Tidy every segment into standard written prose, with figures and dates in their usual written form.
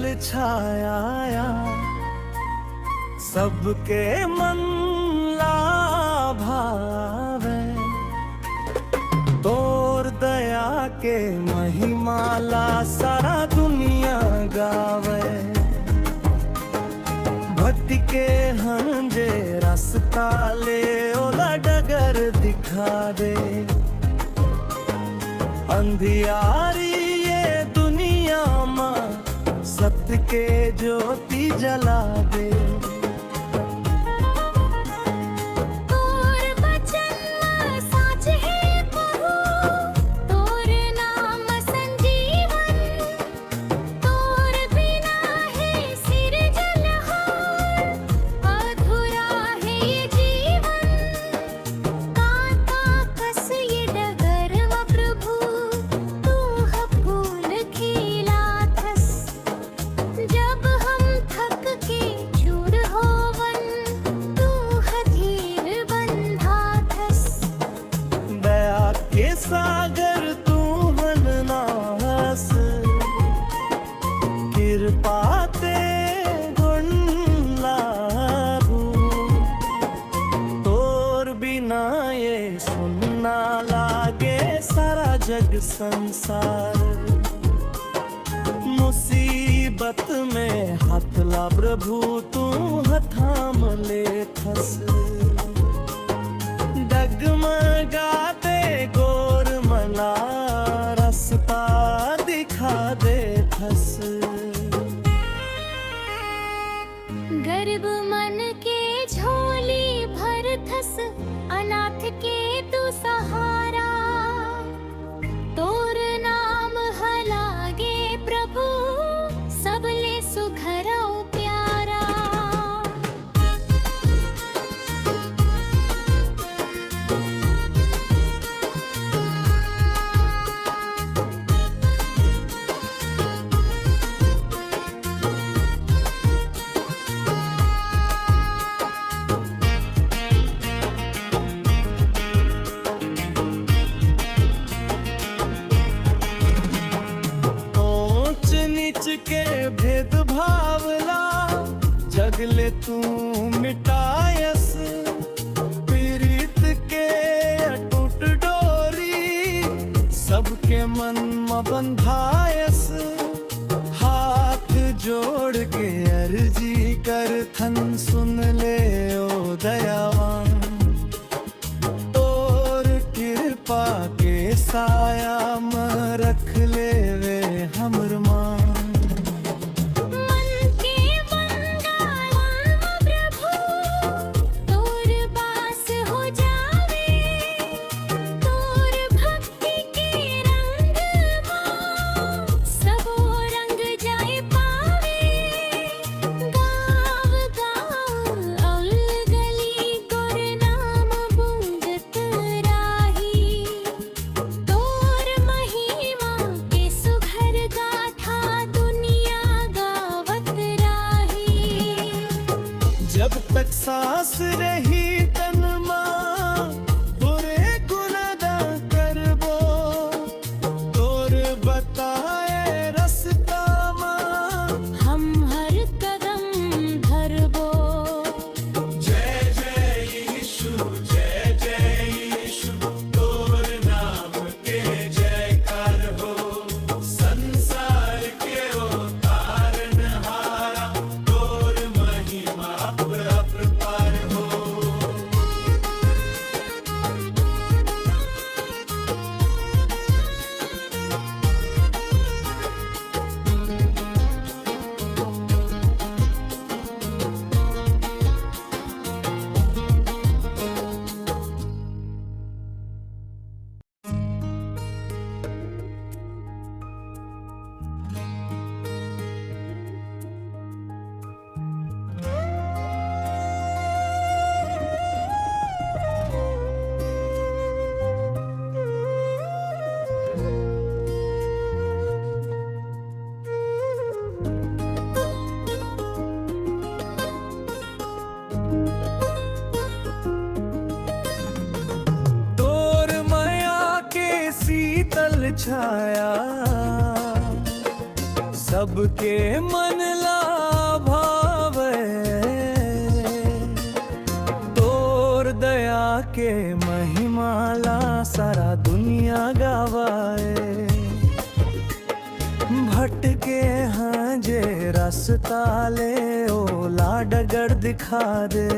शीतल छाया सबके मन ला भावे। तोर दया के महिमाला सारा दुनिया गावे। भक्ति के हंजे रास्ता ले ओला डगर दिखा दे। अंधियारी ये दुनिया में सत्य के ज्योति जला दे। सागर तू मननास कृपाते गुण लाभू। तोर बिना ये सुनना लागे सारा जग संसार। मुसीबत में हाथ ला प्रभु तू हथाम ले थस। डगमगाते गोर मना रास्ता दिखा दे थस। गर्भ मन के झोली भर थस अनाथ के तू सहारा। तोर नाम हलागे प्रभु सबले सुघरौ प्यारा। के भेद भावला जगले तू मिटायस। पीड़ित के अटूट डोरी सबके मन में बंधायस। हाथ जोड़ के अर्जी कर थन सुन ले ओ दयावान। तोर कृपा के साया में रख ले वे हमर मान। जब तक सांस रही तन मां बुरे गुनाह करबो। तोर बताए रास्ता मां हम हर कदम धरबो। जय जय यीशु जय जय यीशु। तोर नाम के जयकार हो संसार के ओ तारनहारा। तोर महिमा अपरंपार हो। छाया सबके मन लाभावे, तोर दया के महिमाला सारा दुनिया गावाए। भटके हाँ जे रास्ता ले ओ लाडगर दिखा दे।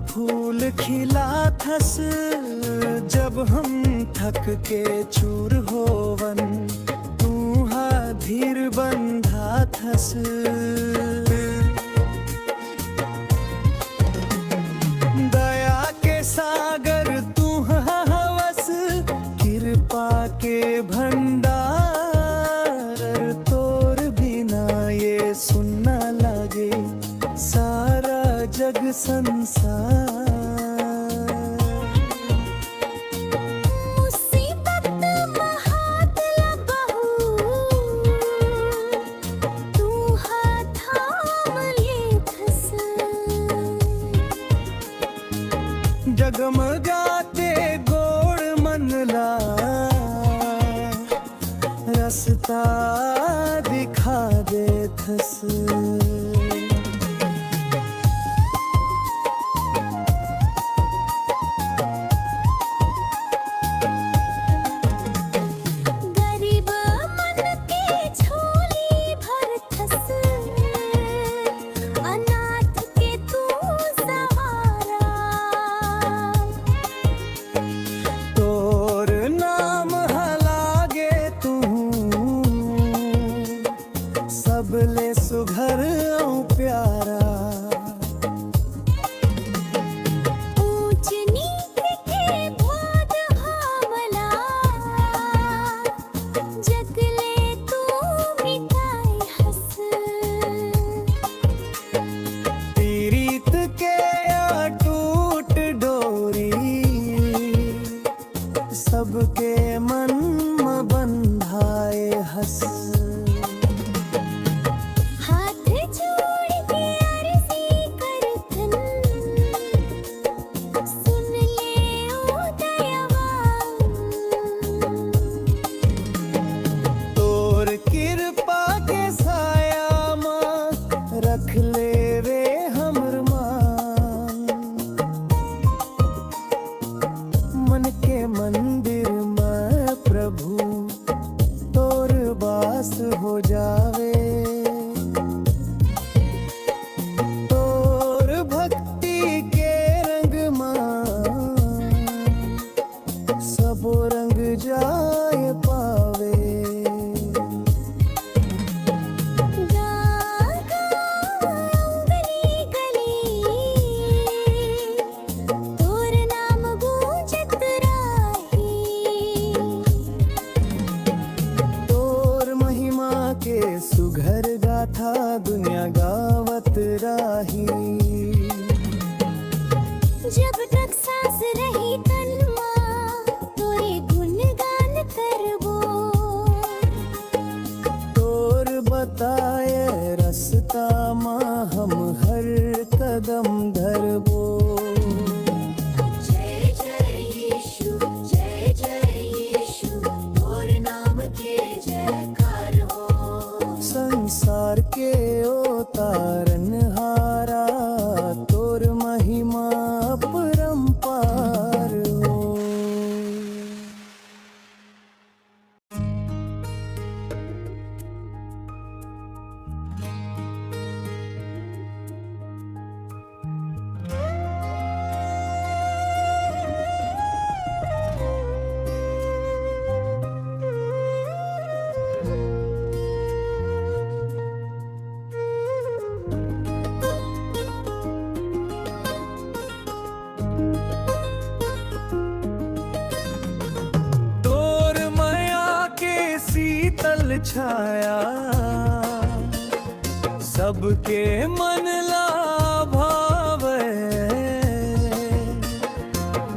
फूल खिला थस जब हम थक के चूर होवन, तू हा धीर बंधा थस। दया के सागर तू हवस, कृपा के भंडार, तोर बिना ये सुनना लगे सारा जग संसार। मुसीबत महात लगहु, तू हाथ थाम लेथस। जगमगाते गोड़ मनला रास्ता दिखा देथस। सबले सुघर प्यारा, ऊंच नीच के बोध हमला, जगले तू मिटाई हंस। पीड़ित के टूट डोरी, सबके मन में बंधाए हंस। रख ले रे हमर मान, मन के मंदिर में प्रभु तोर वास हो जावे। तोर भक्ति के रंग में सब रंग जाए पावे। सुघर गाथा दुनिया गावत राही, जब तक सांस रही तन मां तोरे गुणगान करबो। तोर बताए रास्ता मां हम हर कदम धरबो। जय जय यीशु, जय जय यीशु, तोर नाम के जयकार हो। संसार के ओ तारनहारा, तोर महिमा अपरंपार हो। छाया सबके मन लाभावे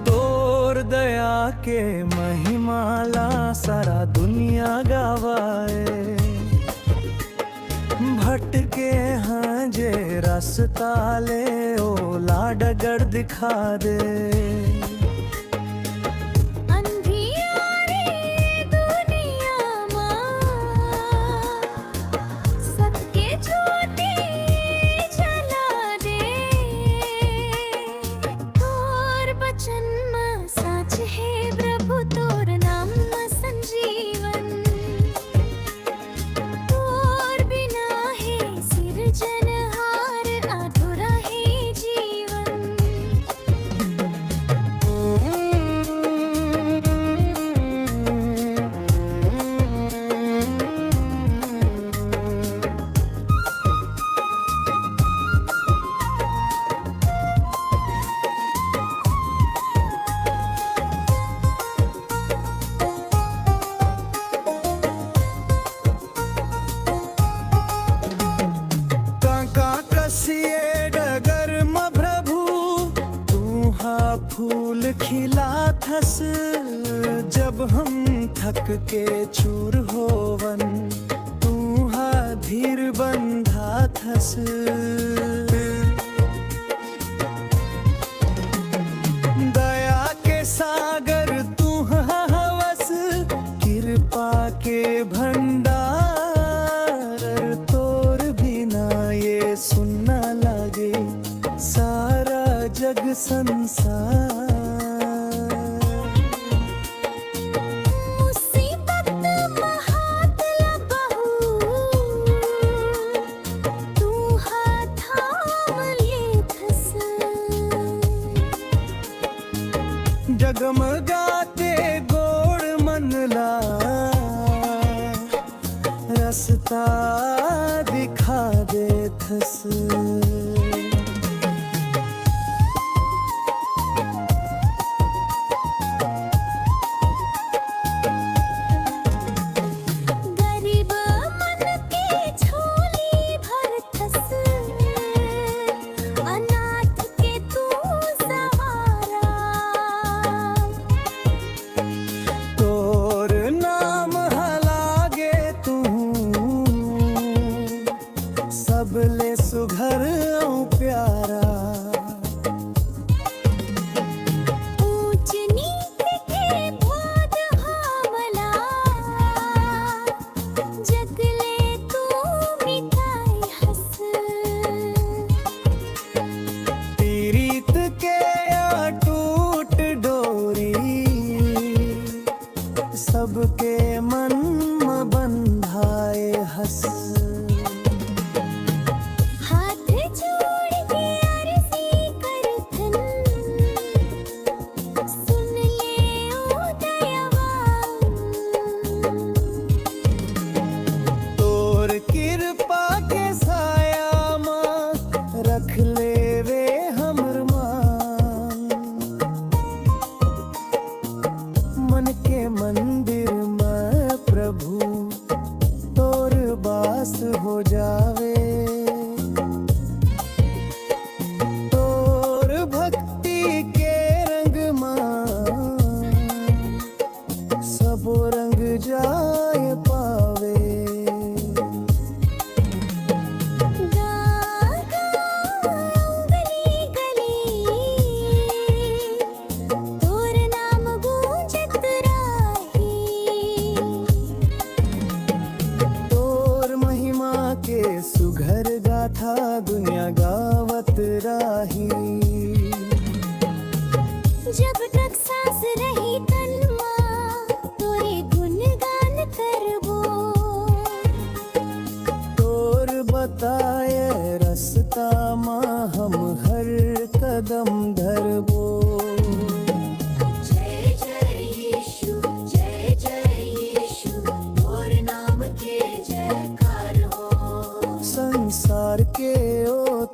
तोर दया के महिमाला सारा दुनिया गावाए भटके हाँ जे रास्ता ले ओ लाडगर दिखा दे फूल खिला थस जब हम थक के चूर होवन तू हा धीर बंधा थस दया के सागर तू हवस कृपा के भंडार तोर बिना ये सुनना लगे सारा जग संसार मुसीबत महात लबहू तू हाथ थाम लेथस जगमगाते गोड़ मनला रास्ता दिखा देथस सबले सुघर प्यारा ऊंच नीच के बोध हमला जगले तू मिटाई हंस पीरीत के टूट डोरी सबके मन में बंधाए हंस रख ले वे हमर मान मन के मंदिर में प्रभु तोर बास हो जावे तोर भक्ति के रंग में सब रंग जाए पावे सुघर गाथा दुनिया गावत राही जब तक सांस रही तन मां तोरे गुणगान करबो तोर बताए रास्ता मां हम हर कदम धरबो जय जय यीशु तोर नाम के जयकार हो संसार के ओ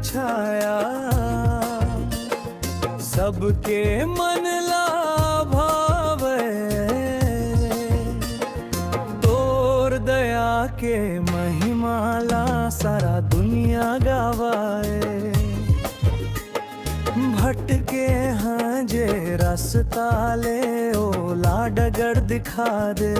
छाया सबके मन लाभावे तोर दया के महिमाला सारा दुनिया गावाए भटके हाँ जे रास्ता ले ओ लाडगर दिखा दे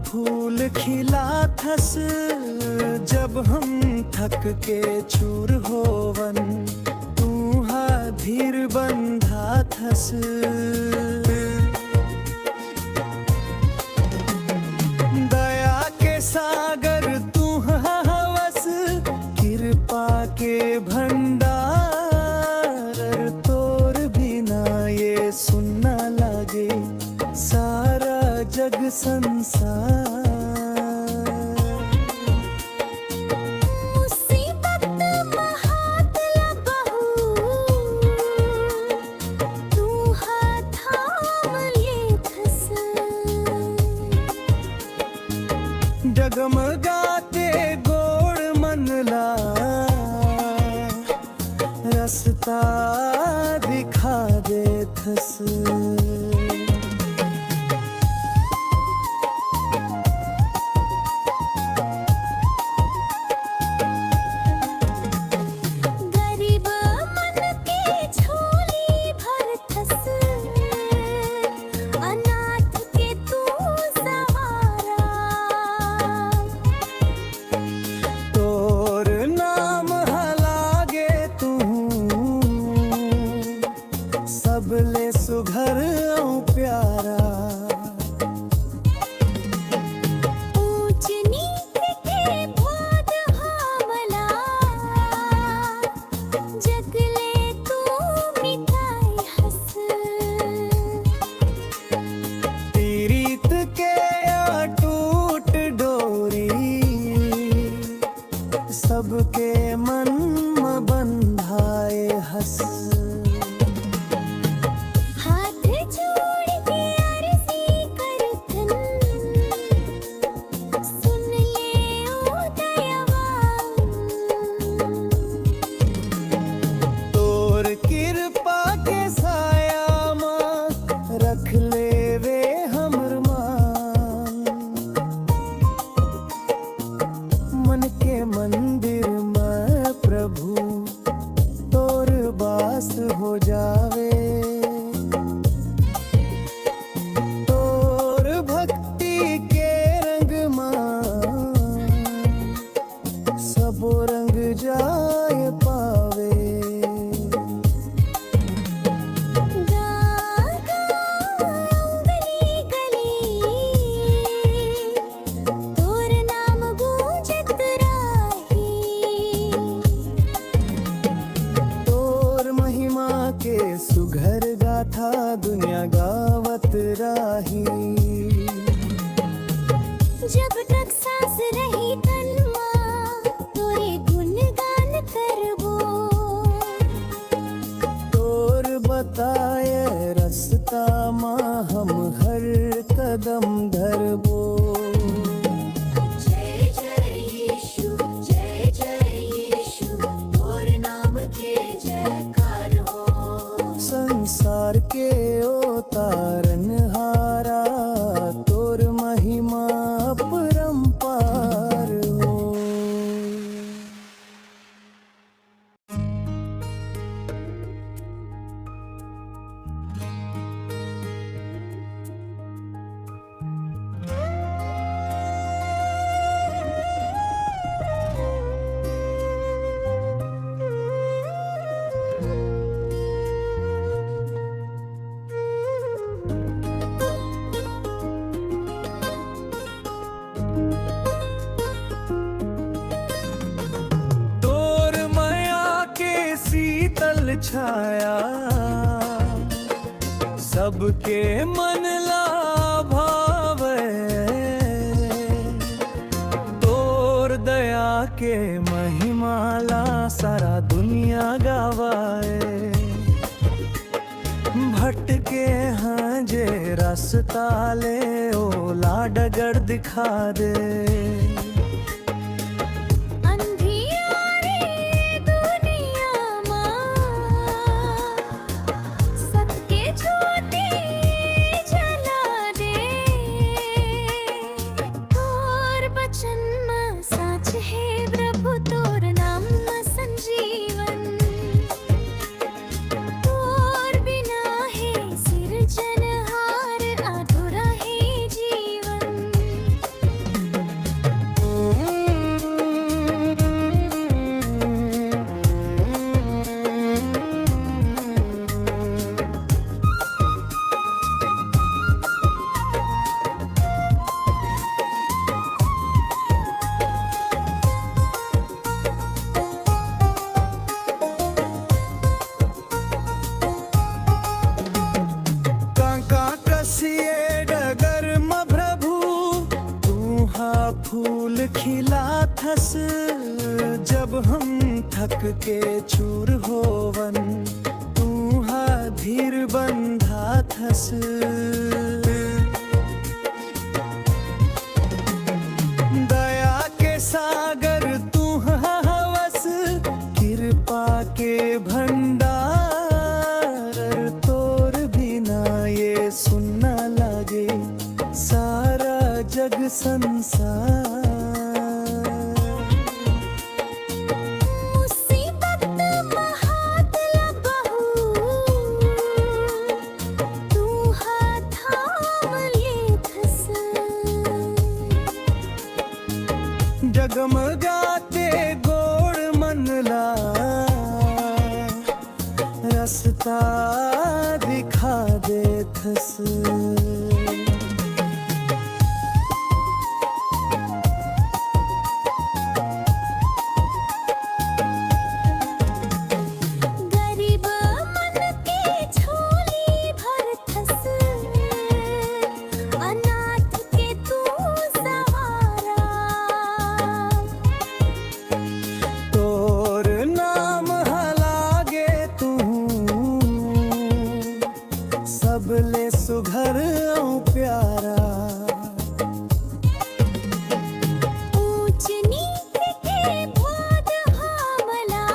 फूल खिला थस जब हम थक के चूर होवन तू हा धीर बंधा थस दया के सागर तू हवस कृपा के भंडार तोर बिना ये सुनना लगे सारा जग संसार मुसीबत महात लबहू तू हाथ थाम लेथस डगमगाते गोड़ मनला रास्ता दिखा देथस सबले सुघर प्यारा ऊंच नीच के बोध हमला जगले तू मिठाई हंस तीरीत के टूट डोरी सबके मन में बंधाए हंस मंदिर में प्रभु तोर बास हो जावे तोर भक्ति के रंग में सब रंग जाए पावे के सुघर गाथा दुनिया गावत राही जब तक सांस रही तन मां तोरे गुणगान करबो तोर बताए रास्ता मां हम हर कदम धरबो जय जय यीशु तोर नाम के जयकार हो संसार के ओ तारनहारा तोर महिमा अपरंपार हो जल छाया सबके मन लाभावे तोर दया के महिमाला सारा दुनिया गावाए भटके हाँ जे रास्ता ले ओ लाडगर दिखा दे अंधियारे दुनिया मां सबके ज्योति जला दे तोर बचन में सच है प्रभु तोर नाम में संजीवन तोर बिना है सिरजनहार अधूरा है जीवन कांका कसिए डगर म प्रभु तू हा फूल खिला थस जब हम थक के चूर होवन तू हा धीर बंधा थस दया के सागर तू हवस कृपा के भंडार तोर बिना ये सुनना लगे सारा जग संसार मुसीबत महात लगहु तू हाथ थाम लेथस जगमगाते गोड़ मनला रास्ता दिखा दे थस गरीब मन के झोली भरथस अनाथ के तू सहारा तोर नाम हलागे तू सबले सुघर औ प्यारा ऊंच नीच के बोध हमला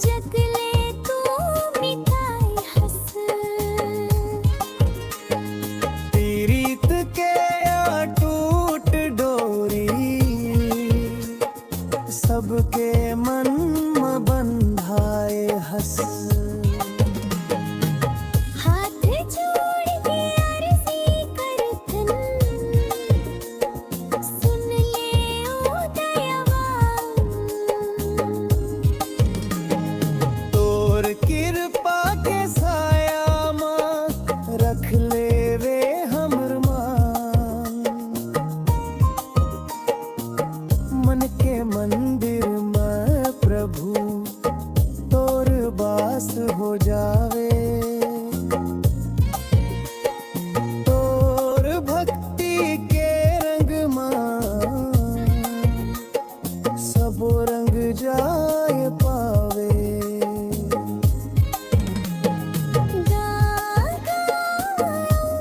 जगले तू मिटाई हस पीड़ित के अटूट डोरी सबके मन में बंधाए हस हाथ जोड़ के अर्जी करथन सुन ले ओ दयावान तोर कृपा के साया मां रख ले रे हमर मान मन के मंदिर में प्रभु तोर बास हो जावे तोर भक्ति के रंग मां सब रंग जाय पावे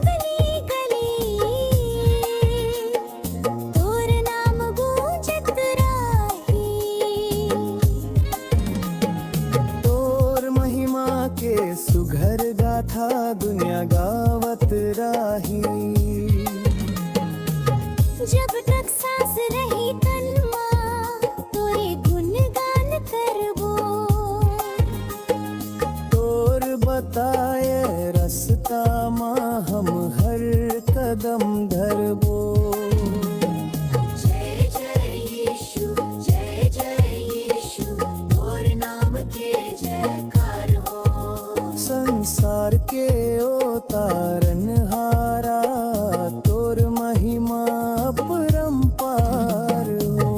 गली गली तोर नाम गूंजत राही तोर महिमा के सुघर गाथा दुनिया गावत राही जब तक सांस रही तन मां तोरे गुणगान करबो तोर बताए रास्ता मां हम हर कदम धरबो जय जय यीशु जय जय यीशु तोर नाम के जयकार हो संसार के ओ तारनहारा तोर महिमा अपरंपार हो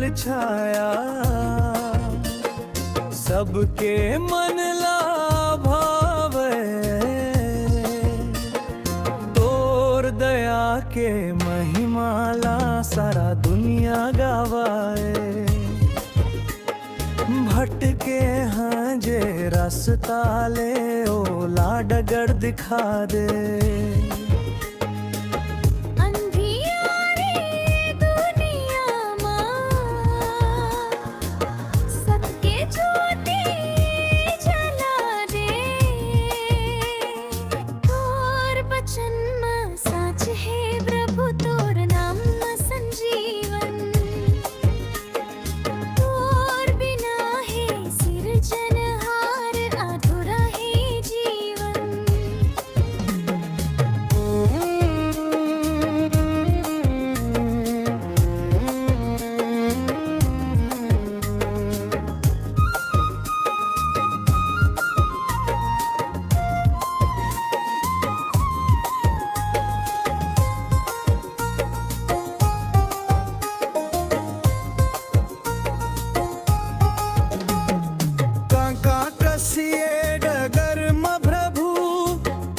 मंगल छाया सबके मन ला भावे तोर दया के महिमाला सारा दुनिया गावाए भटके हाँ जे रास्ता ले ओ लाडगढ़ दिखा दे अंधियारी दुनियाમાં સત્ય જ્યોતિ જલા દે તોર બચનમાં સાચ હે પ્રભુ તોર નામમાં સંજીવન तोर बिना है सिरजनहार अधूरा है जीवन काका कसिए डगर म प्रभु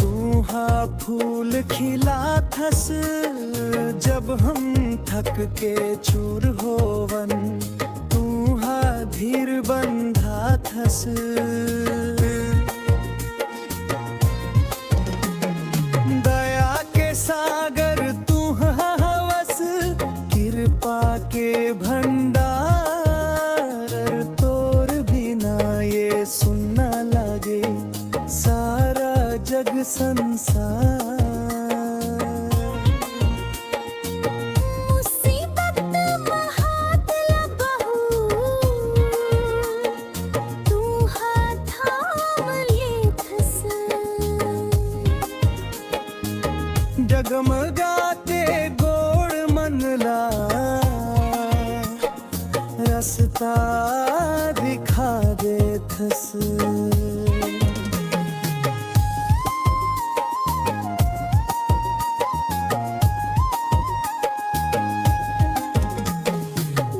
तू हा फूल खिला थस जब हम थक के चूर होवन तू हा धीर बंधा थस दया के सागर तू हवस कृपा के भंडार तोर बिना ये सुनना लगे सारा जग संसार मुसीबत महात लबहू तू हाथ थाम ले थस जगमगाते गोड़ मनला रास्ता दिखा दे थस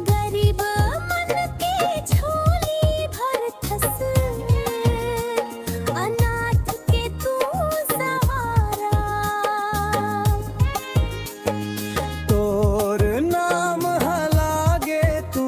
गरीब मन के झोली भर थस अनाथ के तू सहारा तोर नाम हलागे तू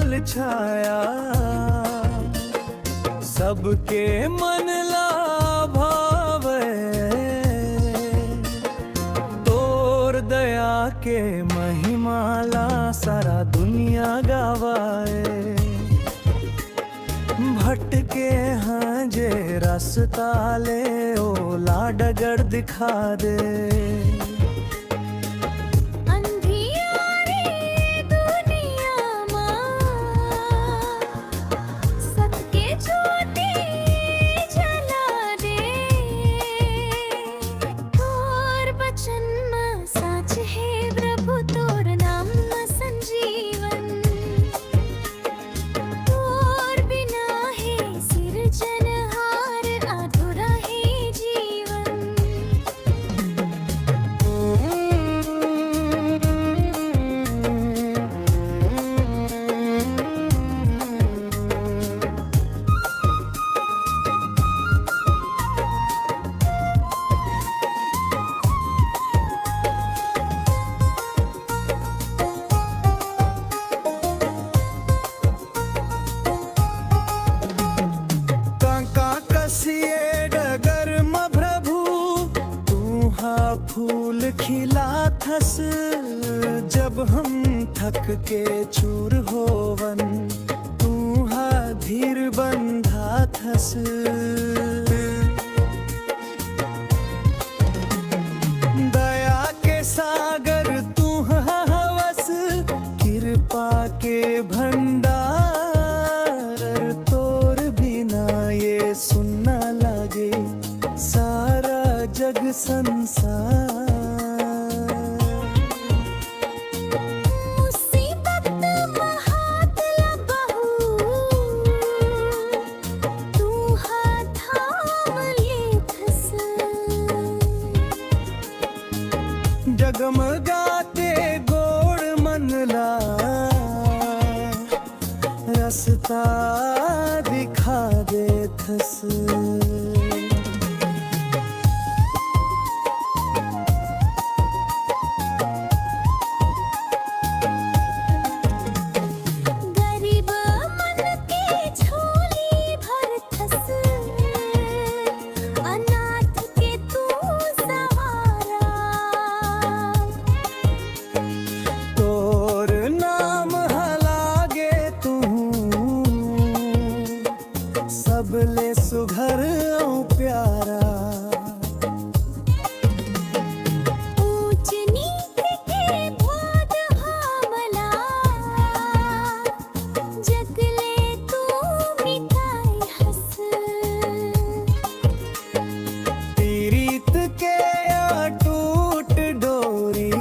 डोल छाया सबके मन ला भावे तोर दया के महिमाला सारा दुनिया गावाए भटके हाँ जे रास्ता ले ओ लाडगढ़ दिखा दे फूल खिला थस जब हम थक के चूर होवन तू हा धीर बंधा थस दया के सागर तू हवस कृपा के भंडार तोर बिना ये सुनना लगे सारा जग संसार मुसीबत महात लबहू तू हाथ थाम लेथस जगमगाते गोड़ मनला रास्ता दिखा देथस सबले सुघर प्यारा ऊंच नीच के बोध हमला जगले तू मिटाई हंस पीरीत के टूट डोरी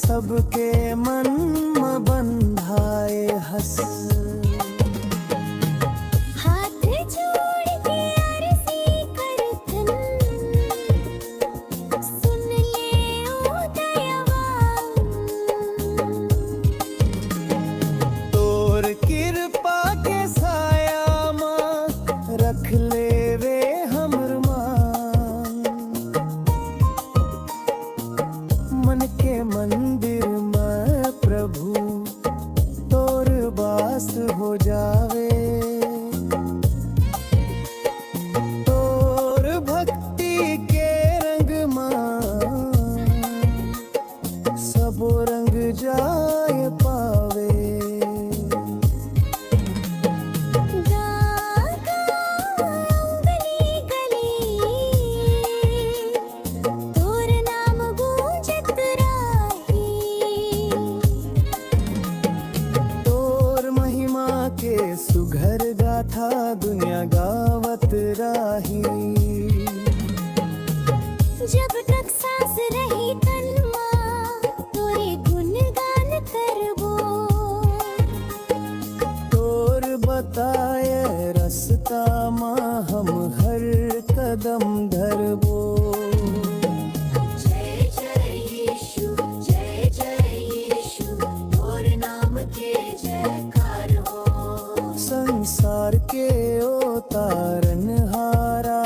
सबके मन में बंधाए हंस रख ले वे हमर मान मन के मंदिर में प्रभु तोर बास हो जावे तोर भक्ति के रंग में सब रंग जाए पावे के सुघर गाथा दुनिया गावत राही जब तक सांस रही तन मां तोरे गुणगान करबो तोर बताए रास्ता मां हम हर कदम धरबो जय जय यीशु तोर नाम के जयकार हो संसार के ओ तारनहारा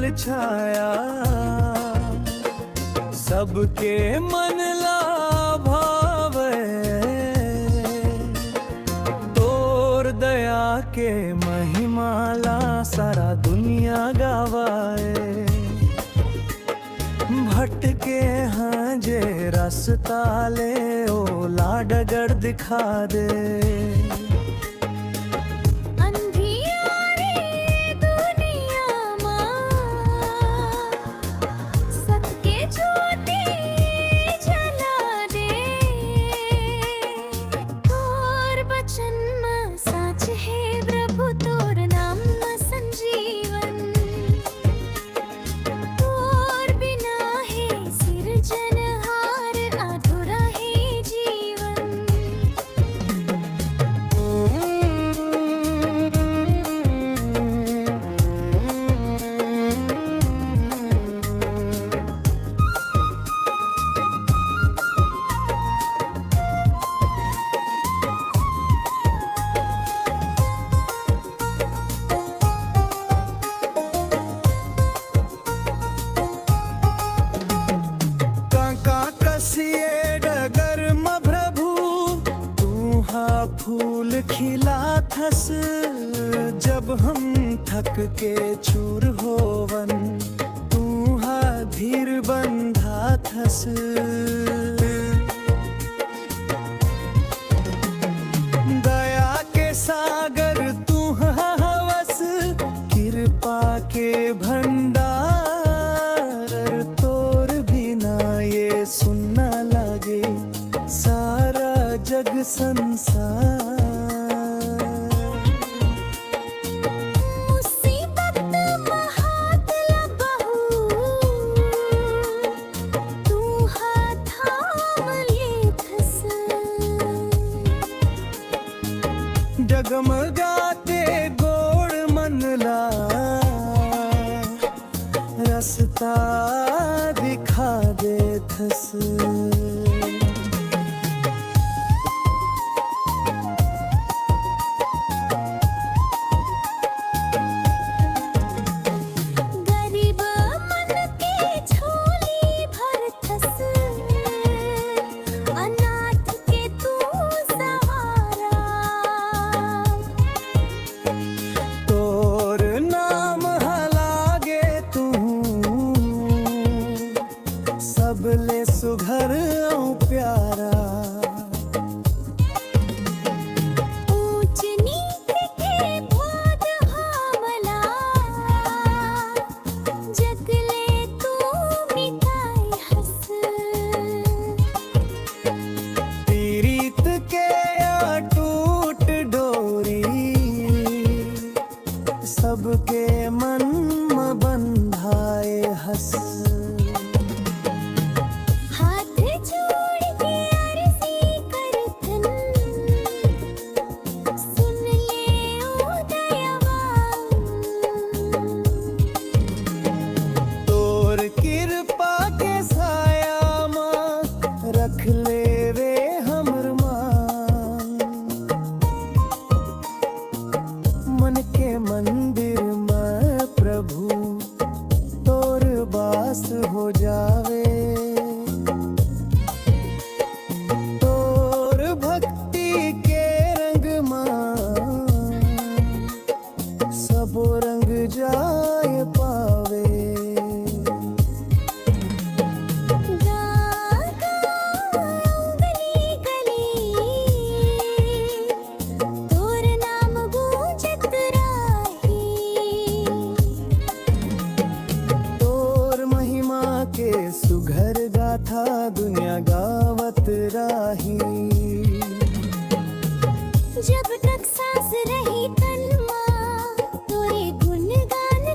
मंगल छाया सबके मन ला भावे तोर दया के महिमाला सारा दुनिया गावाए भटके हाँ जे रास्ता ले ओ लाडगर दिखा दे अंधियारे दुनियाમાં સત્ય જ્યોતિ જલા દે તોર વચનમાં સાચ હે પ્રભુ તોર નામમાં સંજીવન तोर बिना है सिरजनहार अधूरा है जीवन काका कसिए डगर म प्रभु तू हा फूल खिला थस जब हम थक के चूर होवन तू हा धीर बंधा थस दया के सागर तू हवस कृपा के भंडार तोर बिना ये सुनना लगे सारा जग संसार मुसीबत महात लबहू तू हाथ थाम लेथस डगमगाते गोड़ मनला रास्ता दिखा दे थस गरीब मन के झोली भरथस अनाथ के तू सहारा तोर नाम हलागे तू सबले सुघर औ प्यारा ऊंच नीच के बोध हमला जगले तू मिटाई हस पीड़ित के टूट डोरी सबके मन में बंधाए हस हाथ जोड़ के अर्जी करथन सुन ले ओ दयावान तोर कृपा के साया माँ रख ले रे हमर मान मन के मंदिर में प्रभु तोर बास हो जावे तोर भक्ति के रंग माँ सब रंग जाय पावे गली गली तोर नाम गूंजत राही तोर महिमा के सुघर गाथा दुनिया गावत राही जब तक सांस रही तन मां तोरे गुणगान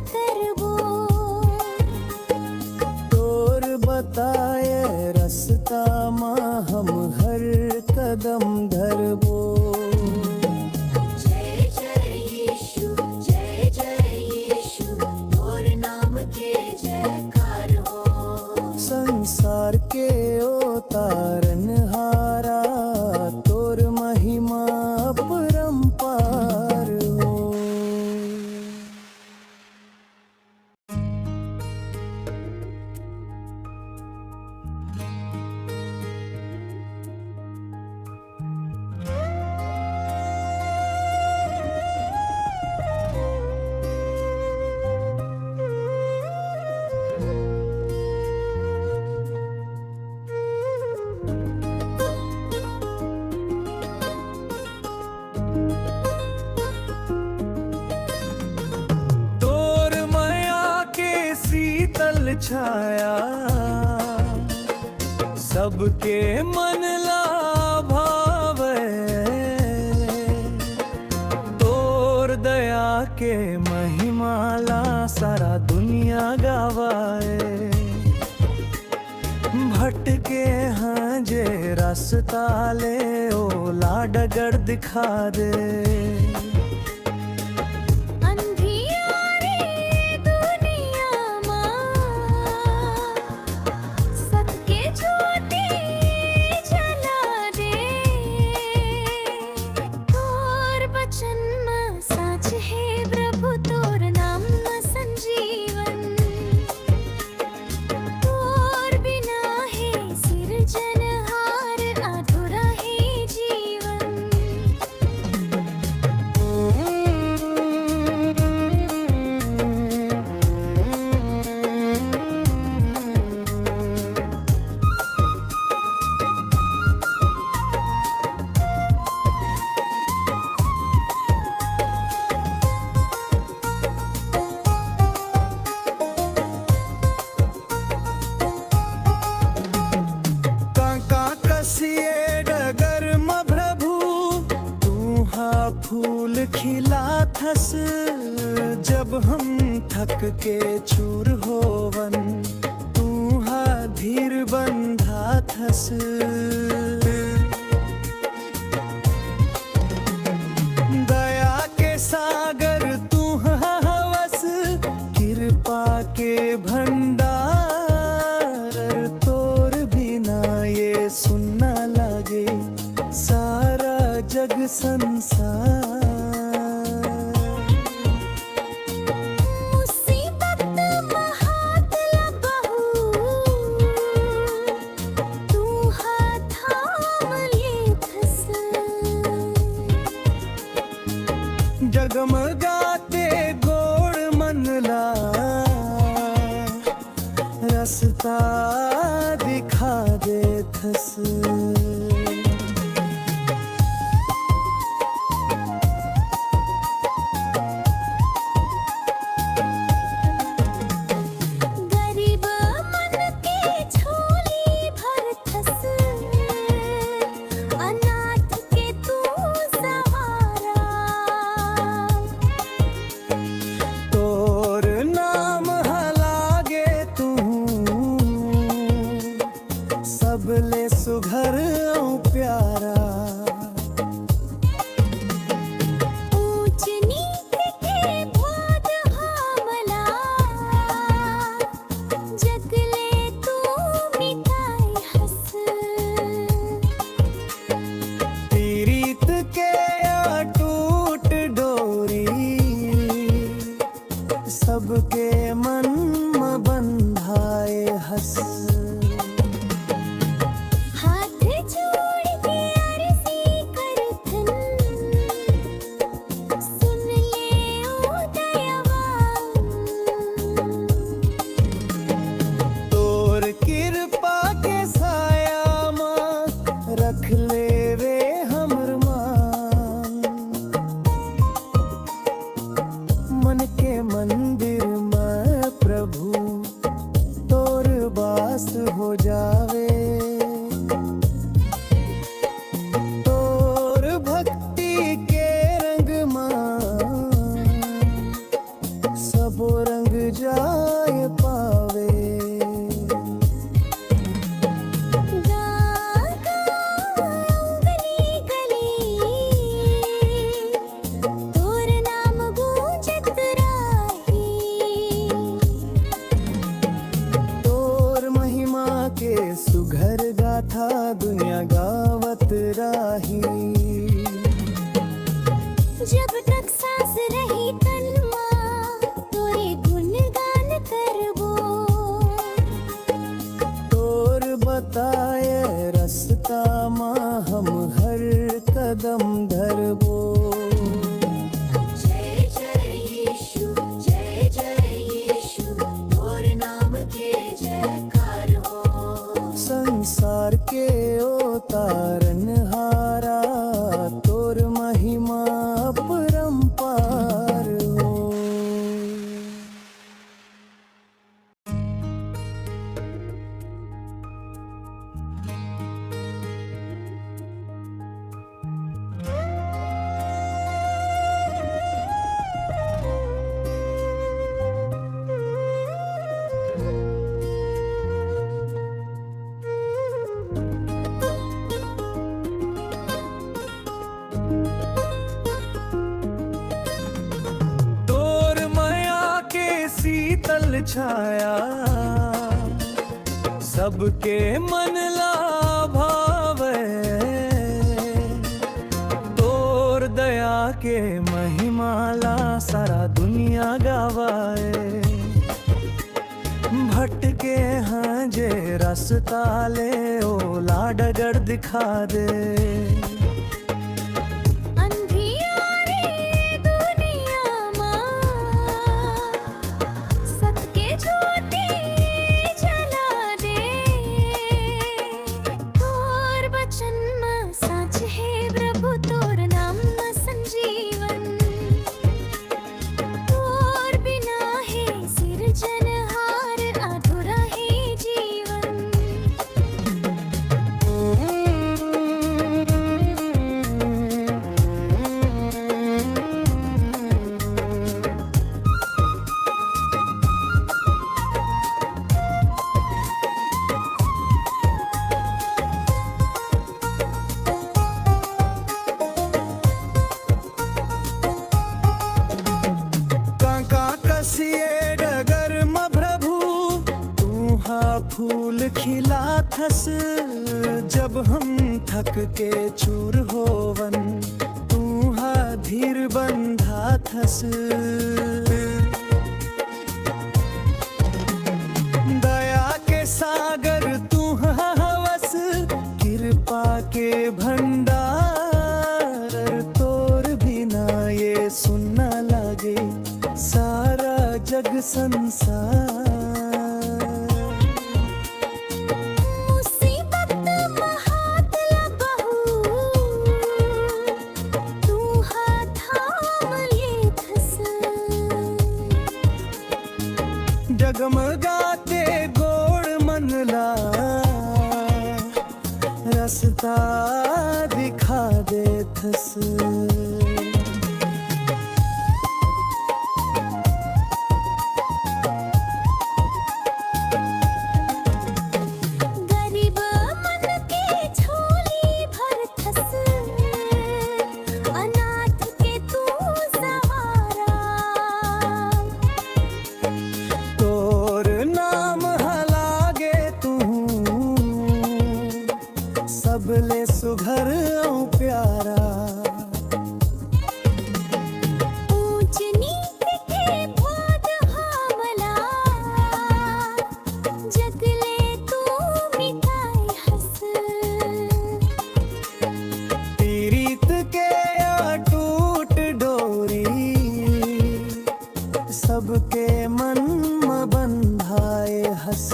छाया सबके मन ला भावे तोर दया के महिमाला सारा दुनिया गावाए भटके हाँ जे रास्ता ले ओ लाडगर दिखा दे अंधियारी दुनियाમાં સત્ય જ્યોતિ જલા દે તોર વચનમાં સાચ હે પ્રભુ તોર નામમાં સંજીવન તોર બિના હે સિરજનહાર અધૂરા હે જીવન काका कसिए डगर म प्रभु तू हा फूल खिला थस जब हम थक के चूर होवन तू हा धीर बंधा थस दया के सागर तू हवस कृपा के भंडार तोर बिना ये सुनना लगे सारा जग संसार मुसीबत महात लबहू तू हाथ थाम लेथस जगमगाते गोड़ मनला रास्ता दिखा दे थस गरीब मन के झोली भरथस अनाथ के तू सहारा तोर नाम हलागे तू सबले सुघर औ प्यारा ऊंच नीच के बोध हमला जगले तू मिटाई हस पीड़ित के अटूट डोरी सबके मन में बंधाए हस हाथ जोड़ के अर्जी करथन सुन ले ओ दयावान तोर कृपा के साया माँ रख ले रे हमर मान मन के मंदिर में प्रभु तोर वास हो जावे तोर भक्ति के रंग माँ सबो रंग जाय पावे गली गली तोर नाम गूंजत राही तोर महिमा के सुघर गाथा दुनिया गावत राही जब तक सांस रही तन मां तोरे गुणगान निर्मल छाया, सबके मन लाभावे। तोर दया के महिमाला सारा दुनिया गावाए। भटके हाँ जे रास्ता ले ओ लाडगर दिखा दे। फूल खिला थस जब हम थक के चूर होवन, तू हा धीर बंधा थस। दया के सागर तू हवस, कृपा के भंडार। तोर बिना ये सुनना लगे सारा जग संसार। जगमगाते गोड़ मनला रास्ता दिखा दे थस। सबले सुघर प्यारा, ऊंच नीच के भाद हमला, जगले तू मिटाई हंस। पीड़ित के टूट डोरी, सबके मन में बंधाए हंस।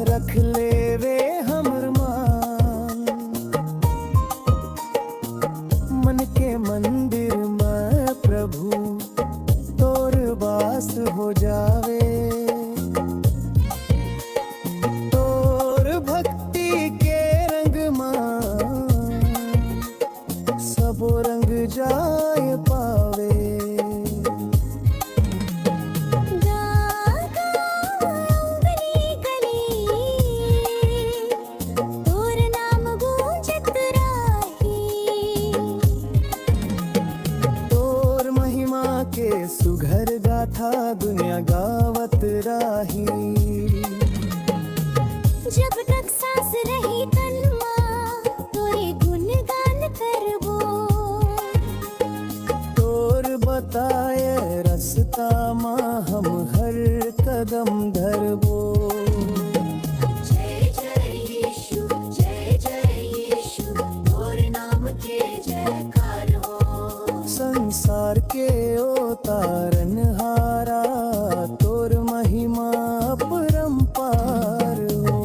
रख ले वे हमर मान, मन के मंदिर में प्रभु तोर वास हो जावे। तोर भक्ति के रंग में सब रंग जाए पावे। के सुघर गाथा दुनिया गावत राही। जब तक सांस रही तन मां तोरे गुणगान करबो। तोर बताए रास्ता मां हम हर कदम धरबो। जय जय यीशु, जय जय यीशु, तोर नाम के जयकार हो। संसार के तारनहारा तोर महिमा अपरंपार हो।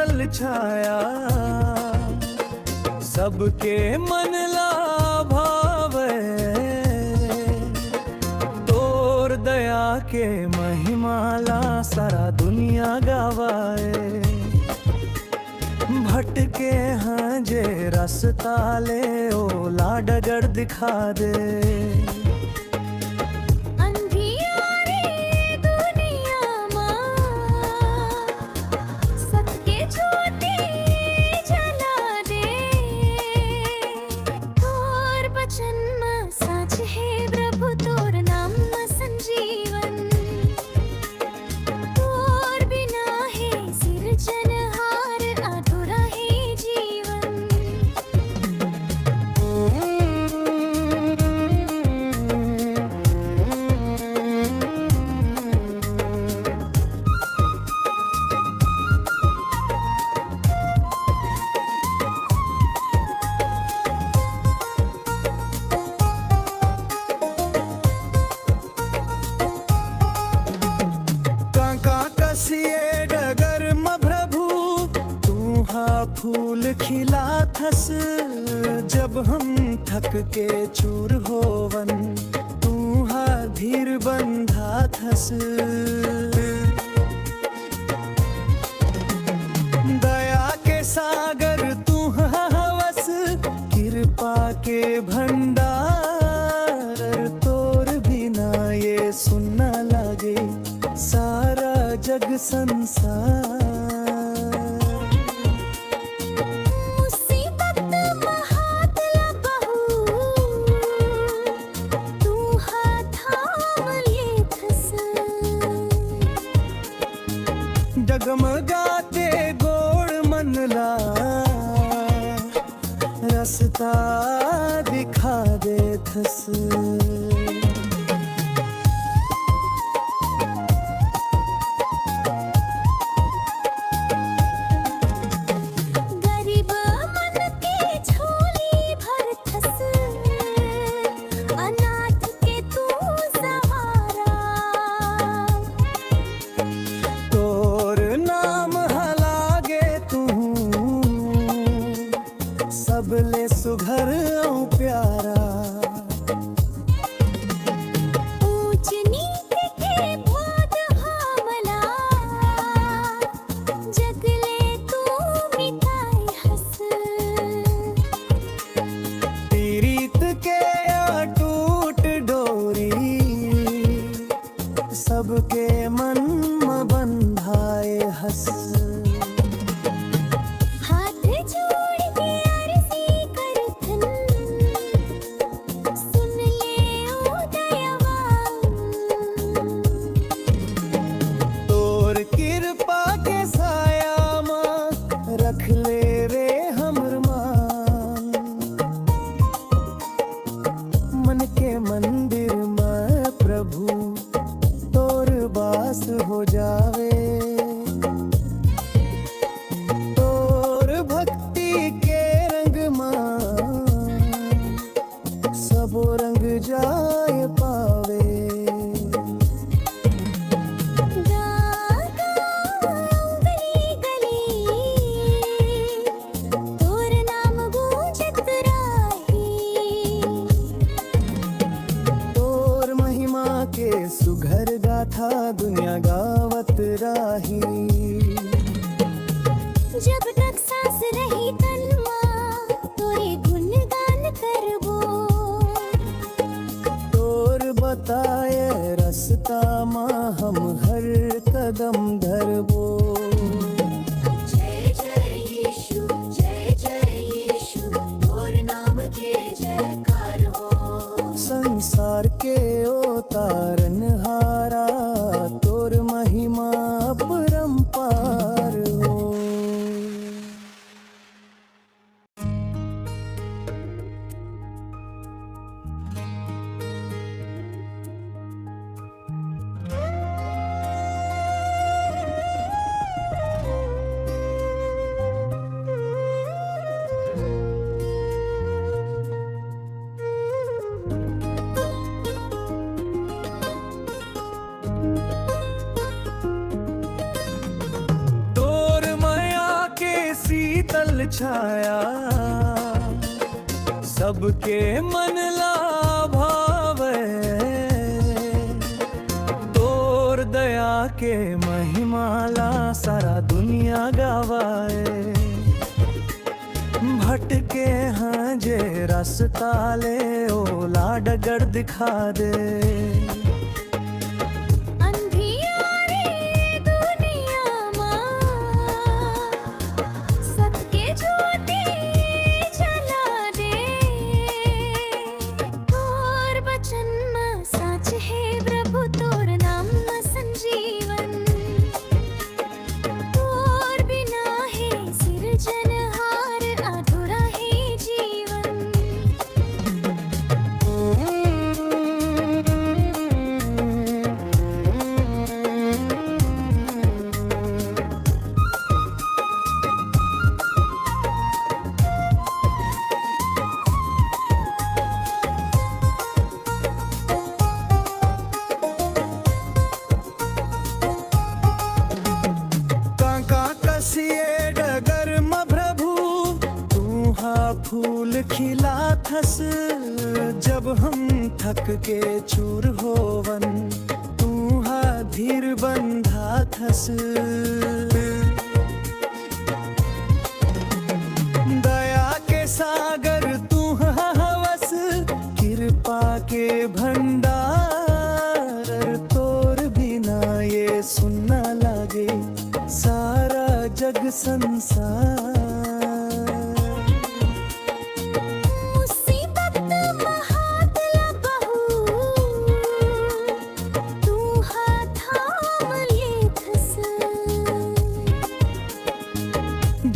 तल छाया, सबके मन ला भावे, तोर दया के महिमाला सारा दुनिया गावाए। भटके हाँ जे रास्ता ले ओ लाडगर दिखा दे। अंधियारी दुनिया मां सत्य ज्योति जला दे। तोर बचन में सच है प्रभु, तोर नाम में संजीवन। तोर बिना है सिरजनहार, अधूरा है जीवन। काका कसिए डगर म प्रभु, तू हा फूल खिला थस। जब हम थक के चूर होवन, तू हा धीर बंधा थस। दया के सागर तू हवस, कृपा के भंडार। तोर बिना ये सुनना लगे सारा जग संसार। मुसीबत महात लबहू, तू हाथ थाम लेथस। डगमगाते गोड़ मनला, रास्ता दिखा दे थस। गरीब मन के झोली भरथस, अनाथ के तू सहारा। तोर नाम हलागे तू, सबले सुघर औ प्यारा। ऊंच नीच के बोध हमला, जगले तू मिटाए हस। पीड़ित के अटूट डोरी, सबके मन में बंधाए हस। हाथ जोड़ के अर्जी करथन, सुन ले ओ दयावान। तोर कृपा के साया मां रख ले रे हमर मान। मन के मंदिर में प्रभु तोर बास हो जावे। तोर भक्ति के रंग मां सबो रंग जाय पावे। गली गली तोर नाम गूंजत राही। तोर महिमा के सुघर गाथा दुनिया गावत राही। जब तक सांस रही तन मां, तोरे गुणगान करबो। तोर बताए रास्ता मां हम हर कदम धरबो। जय जय यीशु, जय जय यीशु, तोर नाम के जयकार हो। संसार के ओ तारनहारा, तोर महिमा अपरंपार हो। छाया सबके मन ला भावे तोर दया के महिमाला सारा दुनिया गावाए भटके हाँ जे रास्ता ले ओ लाडगर दिखा दे अंधियारी दुनियाમાં સત્ય જ્યોતિ જલા દે તોર વચનમાં સાચ હે પ્રભુ તોર નામમાં સંજીવન તોર बिना હે સિરજનહાર અધૂરા હે જીવન काका कसिए डगर म प्रभु तू हा फूल खिला थस जब हम थक के चूर होवन तू हा धीर बंधा थस दया के सागर तू हा हवस कृपा के भंडार तोर बिना ये सुनना लागे सारा जग संसार मुसीबत महातला बहू तू हाथाम लेथस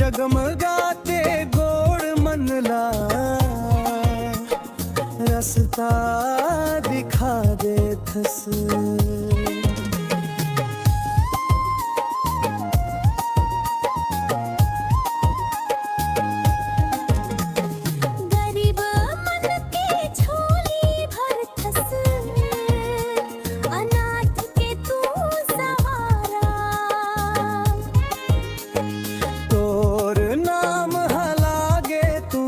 जगमगाते गोड़ मनला रास्ता दिखा दे थस गरीब मन के झोली भरथस अनाथ के तू सहारा तोर नाम हलागे तू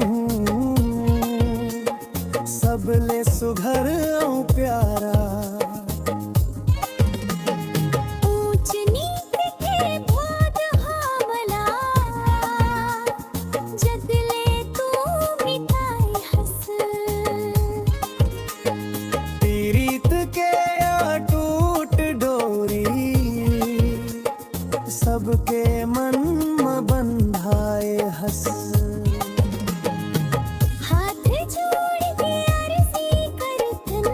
सबले सुघर औ प्यारा ऊंच नीच के बोध हमला जगले तू मिटाई हस पीरीत के अटूट डोरी सबके मन में बंधाए हस हाथ जोड़ के अर्जी करथन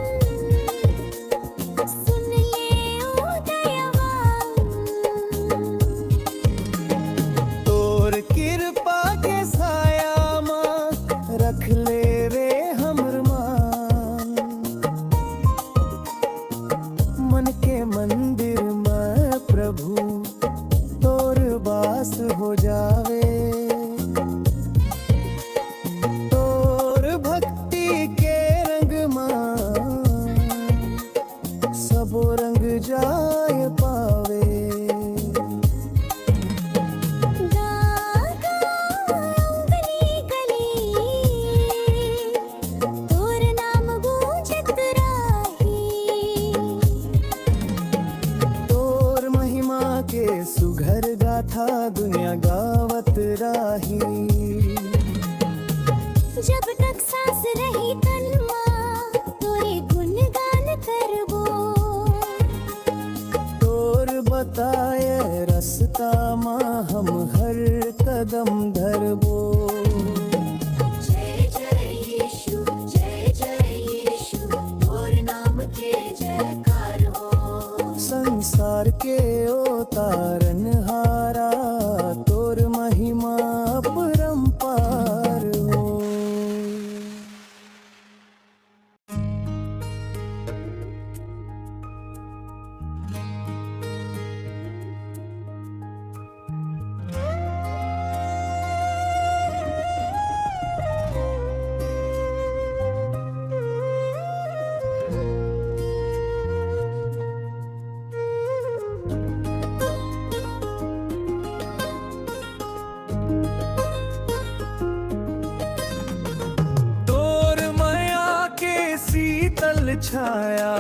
छाया,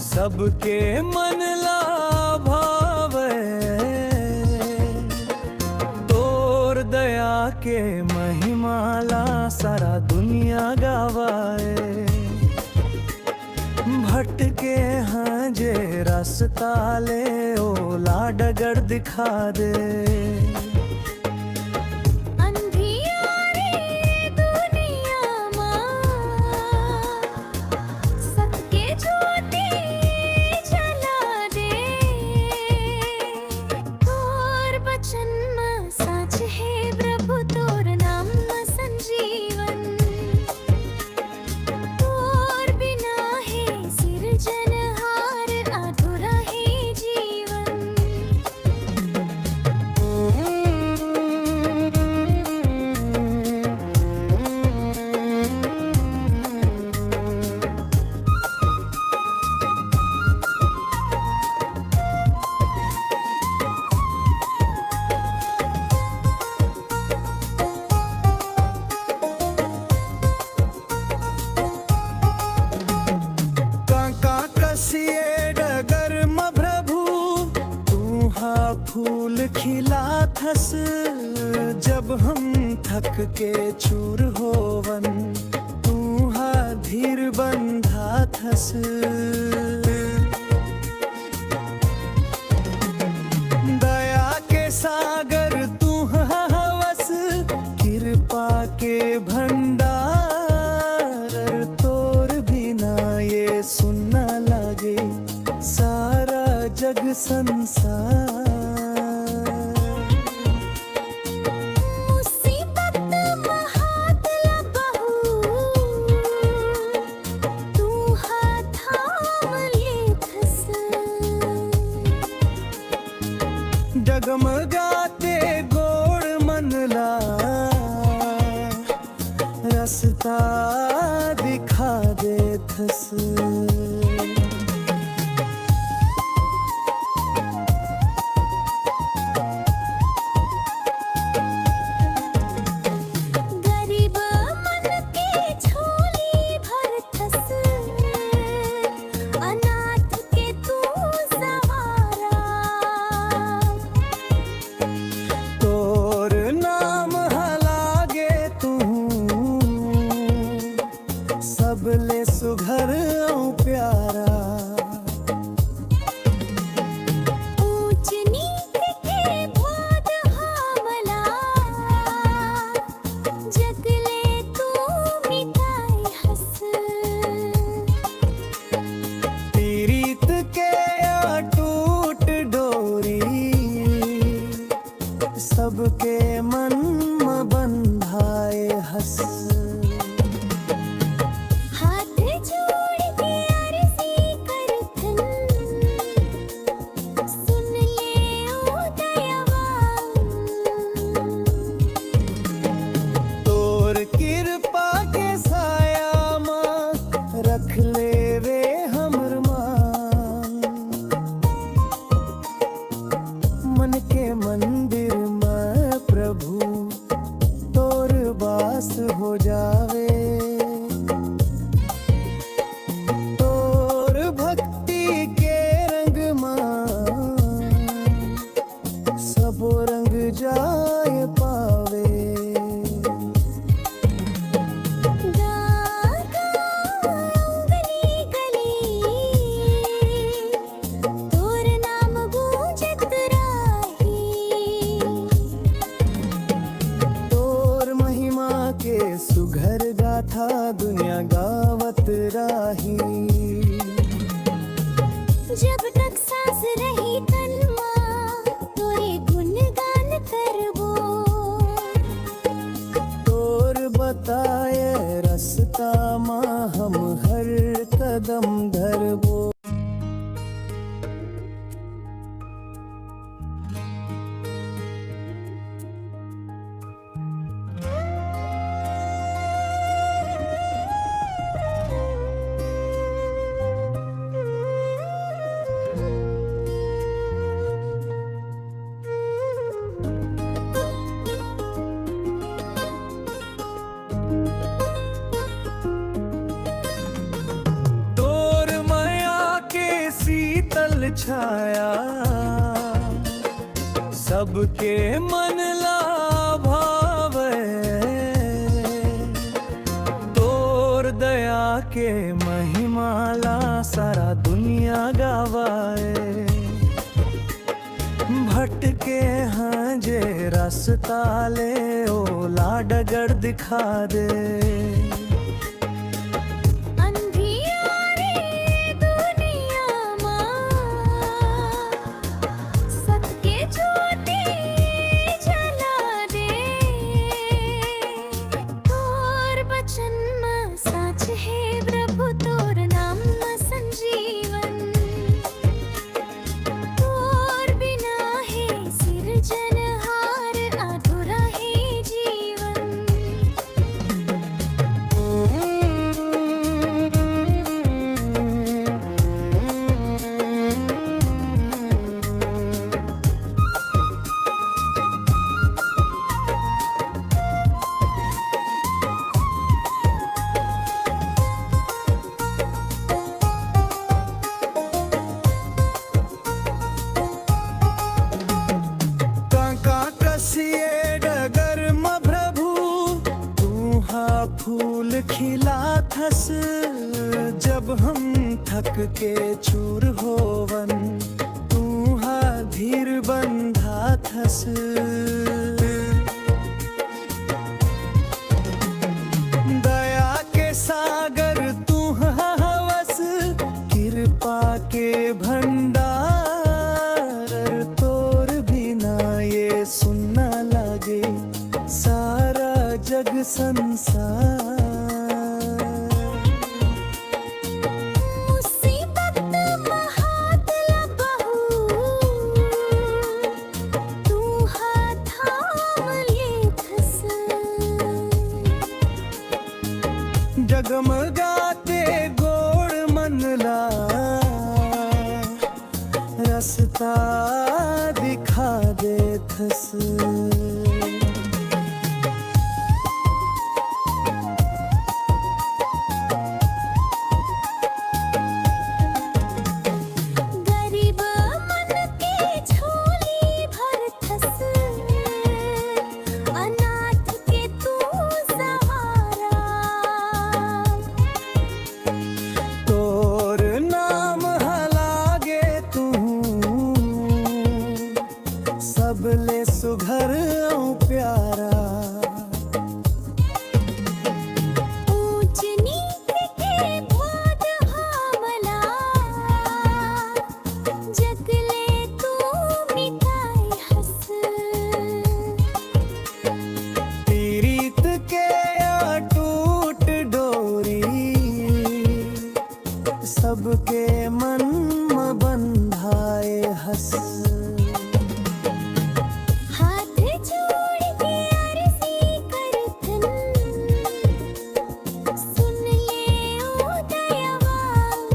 सबके मन ला भावे, तोर दया के महिमाला सारा दुनिया गावाए। भटके हाँ जे रास्ता ले ओ लाडगर दिखा दे। फूल खिला थस जब हम थक के चूर होवन, तू हा धीर बंधा थस। दया के सागर तू हवस, कृपा के भंडार, तोर बिना ये सुनना लगे सारा जग संसार। डगमगाते गोड़ मनला रास्ता दिखा दे थस। सबले सुघर प्यारा, ऊंच नीच के भाद हमला, जगले तू मिटाई हंस। पीड़ित के अटूट डोरी, सबके मन में बंधाए हंस। रख ले रे हमर मान, मन के मंदिर में प्रभु तोर वास हो जावे। तोर भक्ति के रंग में सब रंग जाए पावे। सुघर गाथा दुनिया गावत राही, जब तक सांस रही तन मां तोरे गुणगान करबो। तोर बताए रास्ता मां हम हर कदम धरबो। छाया सबके मन ला भावे तोर दया के महिमाला सारा दुनिया गावाए भटके हाँ जे रास्ता ले ओ लाडगर दिखा दे अंधियारी दुनियाમાં સત્ય જ્યોતિ જલા દે તોર વચનમાં સાચ હે પ્રભુ તોર નામમાં સંજીવન तोर बिना है सिरजनहार अधूरा है जीवन काका कसिए डगर म प्रभु तू हा फूल खिला थस जब हम थक के चूर होवन तू हा धीर बंधा थस दया के सागर तू हवस कृपा के भंडार तोर बिना ये सुनना लगे सारा जग संसार मुसीबत महात लबहू तू हाथ थाम ले थस जगमगाते गोड़ मनला रास्ता दिखा दे थस गरीब मन के झोली भर थस अनाथ के तू सहारा तोर नाम हलागे तू सबले सुघर औ प्यारा ऊंच नीच के बोध हमला जगले तू मिटाई हस पीड़ित के टूट डोरी सबके मन में बंधाए हस हाथ जोड़ के अर्जी करथन सुन ले ओ दयावान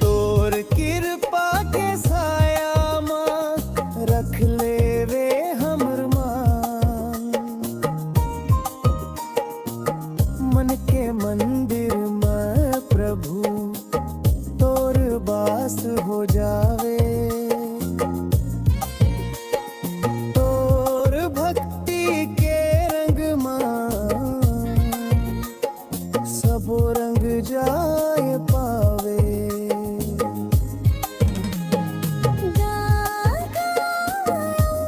तोर कृपा के साया माँ रख ले रे हमर मान मन के मंदिर में प्रभु तोर बास हो जावे तोर भक्ति के रंग माँ सबो रंग जाय पावे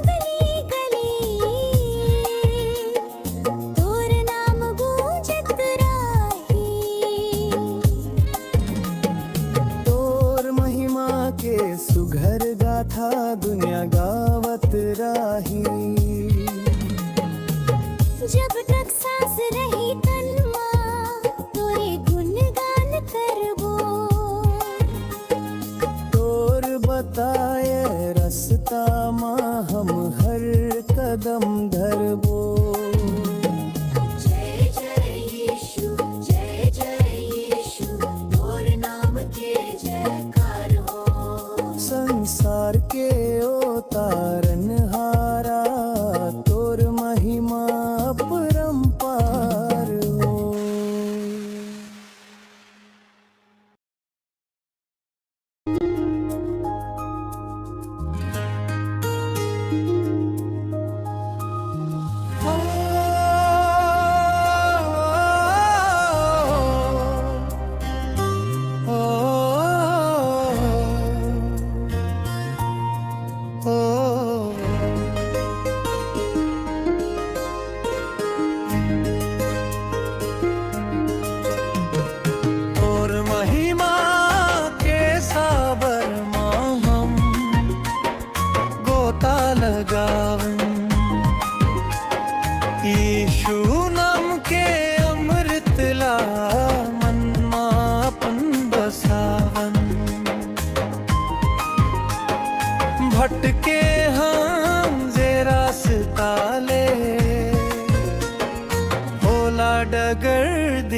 गली गली तोर नाम गूंजत राही तोर महिमा के सुघर गाथा दुनिया गावत राही जब तक सांस रही तन मां तोरे गुणगान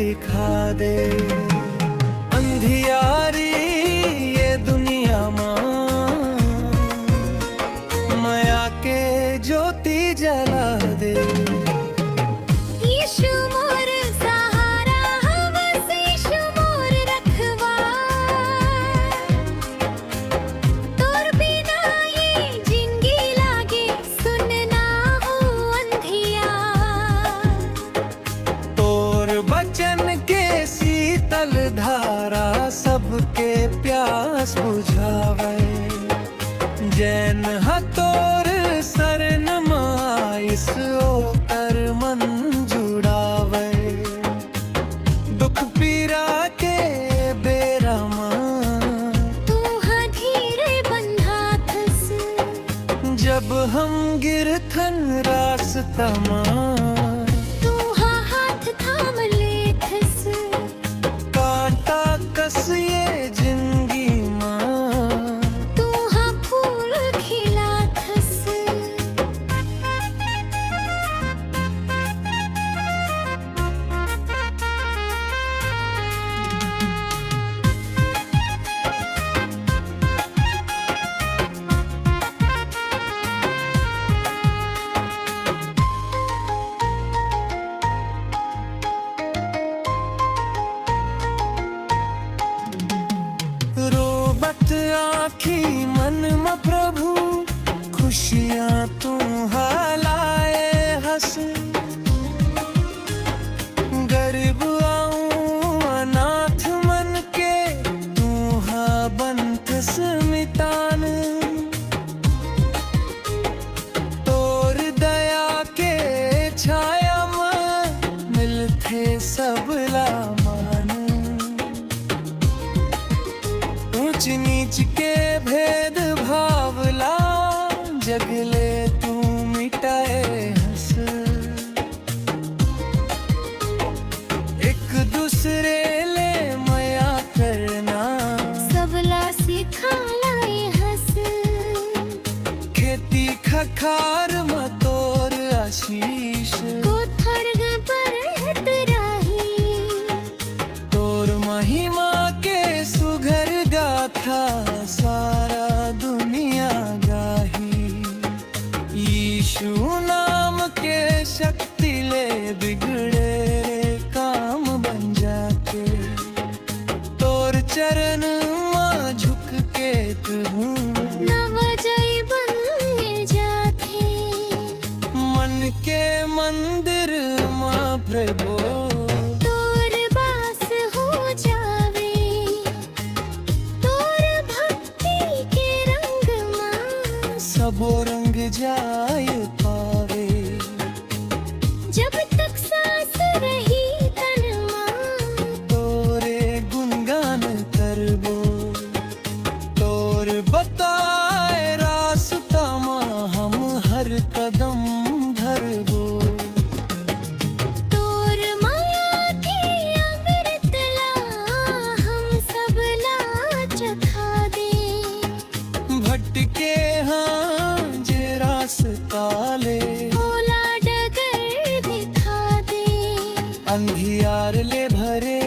दिखा दे। अंधियारी ये दुनिया मां माया के ज्योति जला दे। यीशु मोर सहारा हमसे यीशु मोर रखवा, तोर बिना ये जिंदगी लागे सुनना हो अंधिया। तोर बचन के शीतल धारा सबके प्यास बुझावे। जैन हतोर शरण माइस ओकर मन जुड़ावे। दुख पीरा के बेरा मां तू हाँ धीरे बंधा थस, जब हम गिरथन रास्ता मां तू हाँ हाथ थाम ले थस। कांटा कस ये जिंदगी मां तू हाँ फूल खिला थस। रोबत आँखी मन में प्रभु खुशियाँ तू हालाए हंस। गरीब आऊं अनाथ मन के तू हा बंथस मितान। तोर दया के छाया में मिलते सबला मान। ऊंच नीच के भेद भावला जगले तू मिटाए हंस। एक दूसरे ले मया करना सबला सिखालाए हंस। खेती खखार मतोर आशीष। कोथर पर राही, तोर महिमा के सुघर गाथा सारा दुनिया गाही। यीशु नाम के शक्ति ले बिगड़े काम बन जाके। तोर चरण मां झुक के तू नव जय बन जाथे। मन के मंदिर मां प्रभु तोर बास हो जावे, तोर भक्ति के रंग मां सबो रंग जाय पावे। जब तक सांस रही तन मां तोरे गुणगान करबो। तोर बताए रास्ता मां हम हर कदम धरबो। तोर माया के अमृतला हम सबला चखा दे। भटके हाँ जे रास्ता ले भोला डगर दिखा दे। अंधियार ले भरे